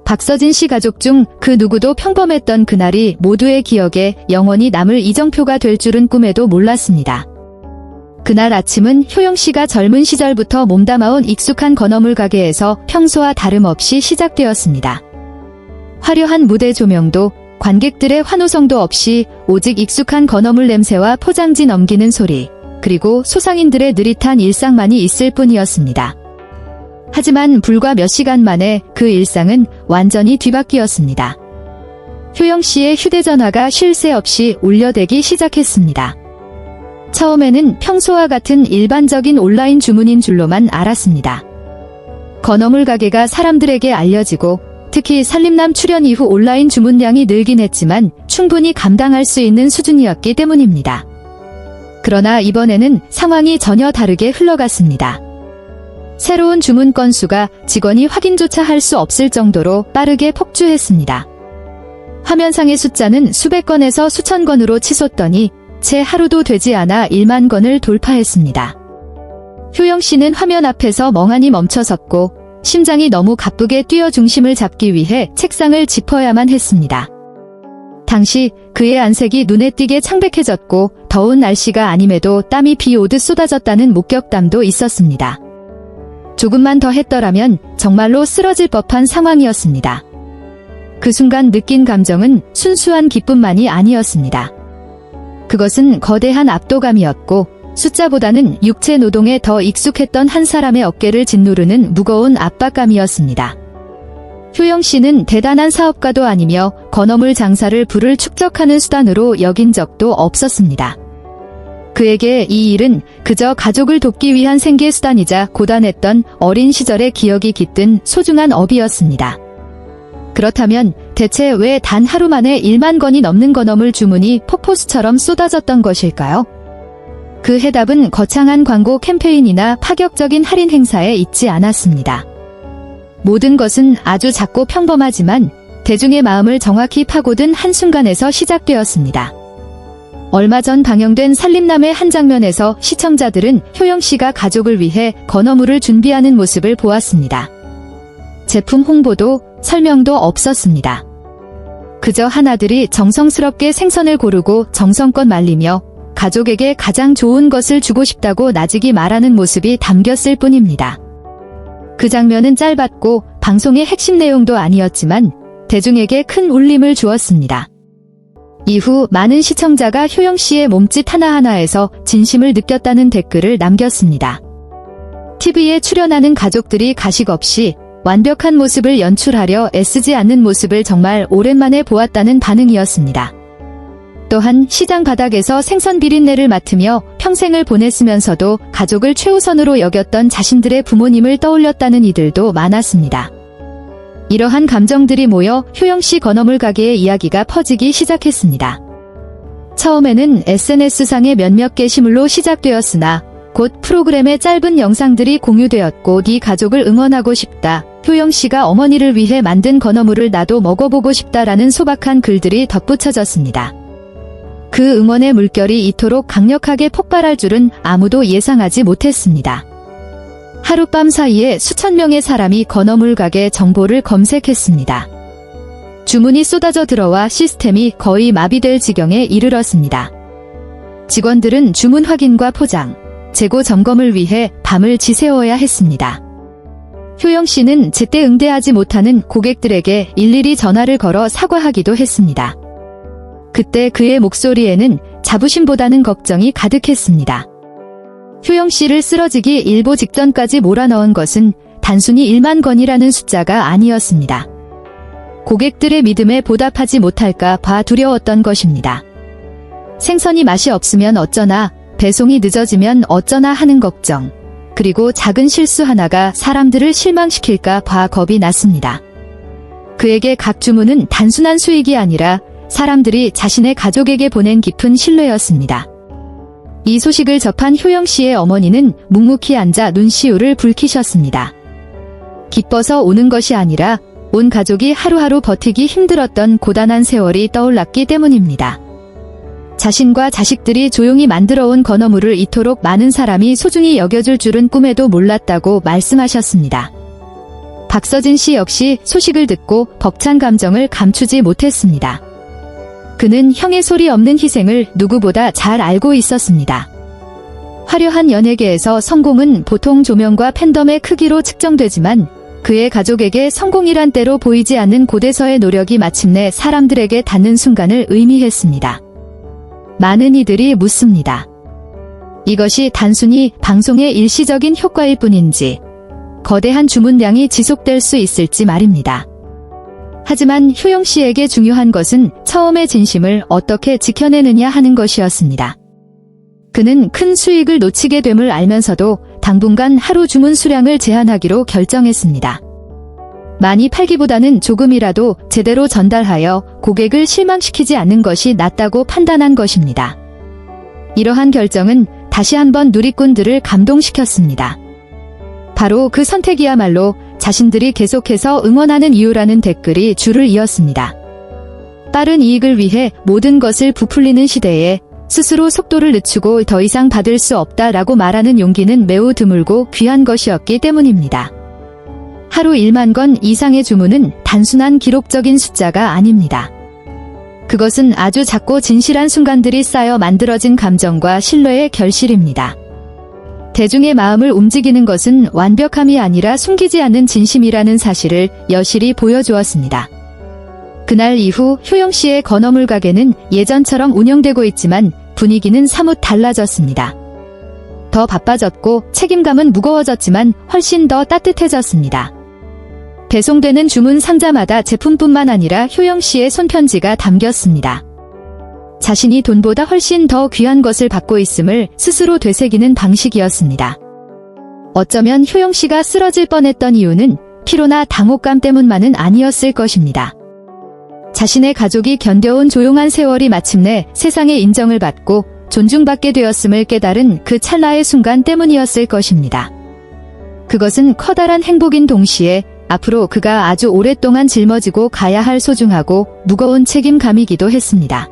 박서진 씨 가족 중 그 누구도 평범했던 그날이 모두의 기억에 영원히 남을 이정표가 될 줄은 꿈에도 몰랐습니다. 그날 아침은 효영 씨가 젊은 시절부터 몸담아온 익숙한 건어물 가게에서 평소와 다름없이 시작되었습니다. 화려한 무대 조명도 관객들의 환호성도 없이 오직 익숙한 건어물 냄새와 포장지 넘기는 소리, 그리고 소상인들의 느릿한 일상만이 있을 뿐이었습니다. 하지만 불과 몇 시간 만에 그 일상은 완전히 뒤바뀌었습니다. 효영 씨의 휴대전화가 쉴 새 없이 울려대기 시작했습니다. 처음에는 평소와 같은 일반적인 온라인 주문인 줄로만 알았습니다. 건어물 가게가 사람들에게 알려지고 특히 살림남 출연 이후 온라인 주문량이 늘긴 했지만 충분히 감당할 수 있는 수준이었기 때문입니다. 그러나 이번에는 상황이 전혀 다르게 흘러갔습니다. 새로운 주문 건수가 직원이 확인조차 할 수 없을 정도로 빠르게 폭주했습니다. 화면상의 숫자는 수백 건에서 수천 건으로 치솟더니 채 하루도 되지 않아 1만 건을 돌파했습니다. 효영 씨는 화면 앞에서 멍하니 멈춰섰고 심장이 너무 가쁘게 뛰어 중심을 잡기 위해 책상을 짚어야만 했습니다. 당시 그의 안색이 눈에 띄게 창백해졌고 더운 날씨가 아님에도 땀이 비 오듯 쏟아졌다는 목격담도 있었습니다. 조금만 더 했더라면 정말로 쓰러질 법한 상황이었습니다. 그 순간 느낀 감정은 순수한 기쁨만이 아니었습니다. 그것은 거대한 압도감이었고 숫자보다는 육체 노동에 더 익숙했던 한 사람의 어깨를 짓누르는 무거운 압박감이었습니다. 효영 씨는 대단한 사업가도 아니며 건어물 장사를 부를 축적하는 수단으로 여긴 적도 없었습니다. 그에게 이 일은 그저 가족을 돕기 위한 생계 수단이자 고단했던 어린 시절의 기억이 깃든 소중한 업이었습니다. 그렇다면 대체 왜 단 하루 만에 1만 건이 넘는 건어물 주문이 폭포수처럼 쏟아졌던 것일까요? 그 해답은 거창한 광고 캠페인이나 파격적인 할인 행사에 있지 않았습니다. 모든 것은 아주 작고 평범하지만 대중의 마음을 정확히 파고든 한순간에서 시작되었습니다. 얼마 전 방영된 살림남의 한 장면에서 시청자들은 효영 씨가 가족을 위해 건어물을 준비하는 모습을 보았습니다. 제품 홍보도 설명도 없었습니다. 그저 하나들이 정성스럽게 생선을 고르고 정성껏 말리며 가족에게 가장 좋은 것을 주고 싶다고 나직이 말하는 모습이 담겼을 뿐입니다. 그 장면은 짧았고 방송의 핵심 내용도 아니었지만 대중에게 큰 울림을 주었습니다. 이후 많은 시청자가 효영 씨의 몸짓 하나하나에서 진심을 느꼈다는 댓글을 남겼습니다. TV에 출연하는 가족들이 가식 없이 완벽한 모습을 연출하려 애쓰지 않는 모습을 정말 오랜만에 보았다는 반응이었습니다. 또한 시장 바닥에서 생선 비린내를 맡으며 평생을 보냈으면서도 가족을 최우선으로 여겼던 자신들의 부모님을 떠올렸다는 이들도 많았습니다. 이러한 감정들이 모여 효영 씨 건어물 가게의 이야기가 퍼지기 시작했습니다. 처음에는 SNS상의 몇몇 게시물로 시작되었으나 곧 프로그램의 짧은 영상들이 공유되었고 네 가족을 응원하고 싶다. 효영 씨가 어머니를 위해 만든 건어물을 나도 먹어보고 싶다라는 소박한 글들이 덧붙여졌습니다. 그 응원의 물결이 이토록 강력하게 폭발할 줄은 아무도 예상하지 못했습니다. 하룻밤 사이에 수천 명의 사람이 건어물 가게 정보를 검색했습니다. 주문이 쏟아져 들어와 시스템이 거의 마비될 지경에 이르렀습니다. 직원들은 주문 확인과 포장, 재고 점검을 위해 밤을 지새워야 했습니다. 효영 씨는 제때 응대하지 못하는 고객들에게 일일이 전화를 걸어 사과하기도 했습니다. 그때 그의 목소리에는 자부심보다는 걱정이 가득했습니다. 효영 씨를 쓰러지기 일보 직전까지 몰아넣은 것은 단순히 1만 건이라는 숫자가 아니었습니다. 고객들의 믿음에 보답하지 못할까 봐 두려웠던 것입니다. 생선이 맛이 없으면 어쩌나, 배송이 늦어지면 어쩌나 하는 걱정, 그리고 작은 실수 하나가 사람들을 실망시킬까 봐 겁이 났습니다. 그에게 각 주문은 단순한 수익이 아니라 사람들이 자신의 가족에게 보낸 깊은 신뢰였습니다. 이 소식을 접한 효영 씨의 어머니는 묵묵히 앉아 눈시울을 붉히셨습니다. 기뻐서 오는 것이 아니라 온 가족이 하루하루 버티기 힘들었던 고단한 세월이 떠올랐기 때문입니다. 자신과 자식들이 조용히 만들어온 건어물을 이토록 많은 사람이 소중히 여겨줄 줄은 꿈에도 몰랐다고 말씀하셨습니다. 박서진 씨 역시 소식을 듣고 벅찬 감정을 감추지 못했습니다. 그는 형의 소리 없는 희생을 누구보다 잘 알고 있었습니다. 화려한 연예계에서 성공은 보통 조명과 팬덤의 크기로 측정되지만 그의 가족에게 성공이란 때로 보이지 않는 고대서의 노력이 마침내 사람들에게 닿는 순간을 의미했습니다. 많은 이들이 묻습니다. 이것이 단순히 방송의 일시적인 효과일 뿐인지, 거대한 주문량이 지속될 수 있을지 말입니다. 하지만 효영 씨에게 중요한 것은 처음의 진심을 어떻게 지켜내느냐 하는 것이었습니다. 그는 큰 수익을 놓치게 됨을 알면서도 당분간 하루 주문 수량을 제한하기로 결정했습니다. 많이 팔기보다는 조금이라도 제대로 전달하여 고객을 실망시키지 않는 것이 낫다고 판단한 것입니다. 이러한 결정은 다시 한번 누리꾼들을 감동시켰습니다. 바로 그 선택이야말로 자신들이 계속해서 응원하는 이유라는 댓글이 줄을 이었습니다. 빠른 이익을 위해 모든 것을 부풀리는 시대에 스스로 속도를 늦추고 더 이상 받을 수 없다라고 말하는 용기는 매우 드물고 귀한 것이었기 때문입니다. 하루 1만 건 이상의 주문은 단순한 기록적인 숫자가 아닙니다. 그것은 아주 작고 진실한 순간들이 쌓여 만들어진 감정과 신뢰의 결실입니다. 대중의 마음을 움직이는 것은 완벽함이 아니라 숨기지 않는 진심이라는 사실을 여실히 보여주었습니다. 그날 이후 효영 씨의 건어물 가게는 예전처럼 운영되고 있지만 분위기는 사뭇 달라졌습니다. 더 바빠졌고 책임감은 무거워졌지만 훨씬 더 따뜻해졌습니다. 배송되는 주문 상자마다 제품뿐만 아니라 효영 씨의 손편지가 담겼습니다. 자신이 돈보다 훨씬 더 귀한 것을 받고 있음을 스스로 되새기는 방식이었습니다. 어쩌면 효영 씨가 쓰러질 뻔했던 이유는 피로나 당혹감 때문만은 아니었을 것입니다. 자신의 가족이 견뎌온 조용한 세월이 마침내 세상의 인정을 받고 존중받게 되었음을 깨달은 그 찰나의 순간 때문이었을 것입니다. 그것은 커다란 행복인 동시에 앞으로 그가 아주 오랫동안 짊어지고 가야 할 소중하고 무거운 책임감이기도 했습니다.